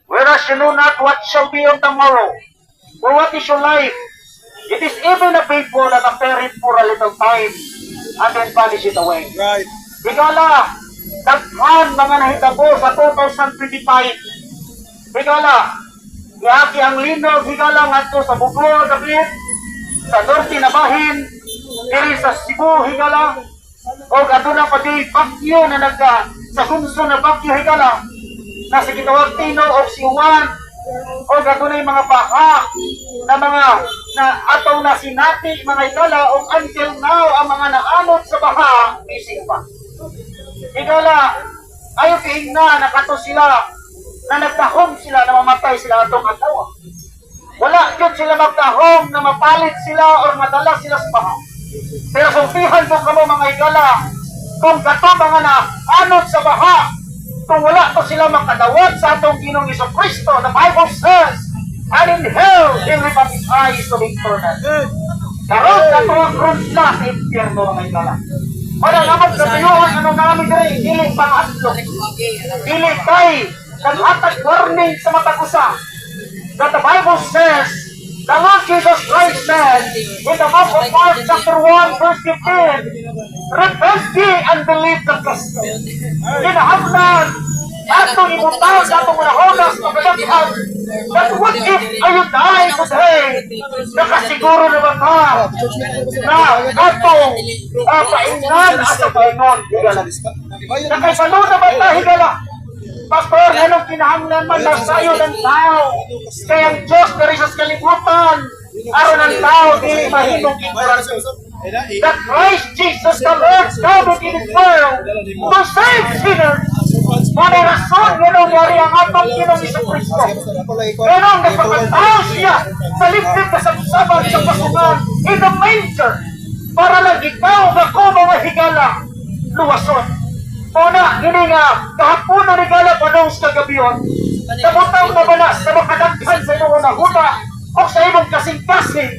Whereas you know not what shall be on tomorrow, or what is your life. It is even a faithful that appear it for a little time, and then vanish it away. Right. Higala, daghan mga nahitabo sa 2025. Higala, yaki ang linog, higala ngadto sa Bugor, David, sa Norte na bahin, diri sa Cebu, higala, o aduna pa di bakyo na sa Gunso na bakyo, higala, na sa Gitawag Tino o Siwan, o aduna yung mga baha, na mga na ataw na sinati, mga higala, o until now, ang mga naanod sa baha, missing pa. Higala, ayaw kaing na nakato sila, na nagtahong sila, na mamatay sila atong atawa. Wala yun sila magtahong na mapalit sila o madala sila sa baha. Pero sultihan po kamo mga higala, kung kato mga na anod sa baha, kung wala to sila makadawat sa atong Ginoong Jesucristo, the Bible says, and in hell, they will be eyes to be tormented. Karoon na ito ang krus na sa impyerno mga higala. Wala naman sa tuyuhan, ano namin rin, dili pangatlong. Dili kay, nag-atag warning sa matagusa. That the Bible says, the Lord Jesus Christ said, in the book of Mark chapter 1, verse 15, repent ye and believe the gospel. Kinahanglan, atong ibutang sa atong unahonas na kadaghan, that what if you die today, nakasiguro na ba ka na atong paingnan at paingon, higala. Nakaisalo na ba ta, higala? Pastor, anong kinahanglan man na sayo ng tao? Kaya ang Diyos na rin sa kalibutan, araw ng tao, di mahimong ignorance. That Christ Jesus, the Lord, come in this world to save sinners. Para rason, gano'ng yari ang atong Ginoong Jesucristo. Gano'ng nagpapagtao siya sa liblib na sabsaban sa pasungan in the manger. Para lang ikaw, ako mga higala, luwason. Una, hindi nga, kahapon na regala pa nung sa kagabiyon, nabutang na ba na sa makadaghan sa iyong unahuna o sa iyong kasing-kasing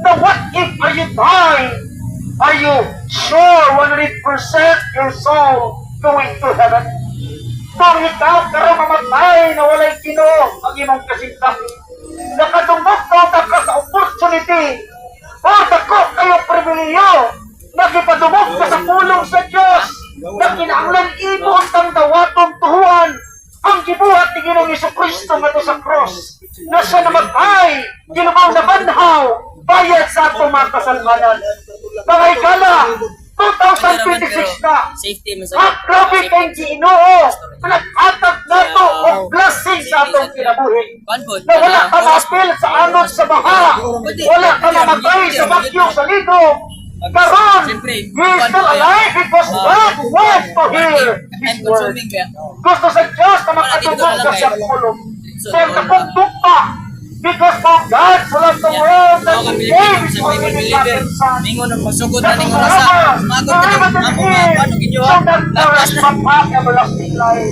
na what if are you dying? Are you sure 100% your soul going to heaven? Kung ikaw karang mamatay na walay Ginoo ang imong kasing-kasing, nakatungkok ka sa opportunity o dako kayong pribilehyo na ipadumog ka sa pulong sa Diyos na kinahanglan ibon ang dawatong tuhuan ang gibuhat ni Ginoong Jesucristo nga sa cross na siya namatay, ginubaw na banhaw, bayad sa atong mga kasalanan. Mga higala, 2026 na, grabe kayong Ginoo, nag-atag na ito o blessing sa atong kinabuhi. Na wala ka ma-apil sa anod sa baha, wala ka mamatay sa bakyo sa ligo, karon, we're still alive because God wants to hear His word. Gusto sa Diyos na makatungkol ka sa pulong. Kaya nakungkok pa. Because for God so loved the world that He gave His only begotten Son. That whosoever believeth in Him shall not perish but have everlasting life.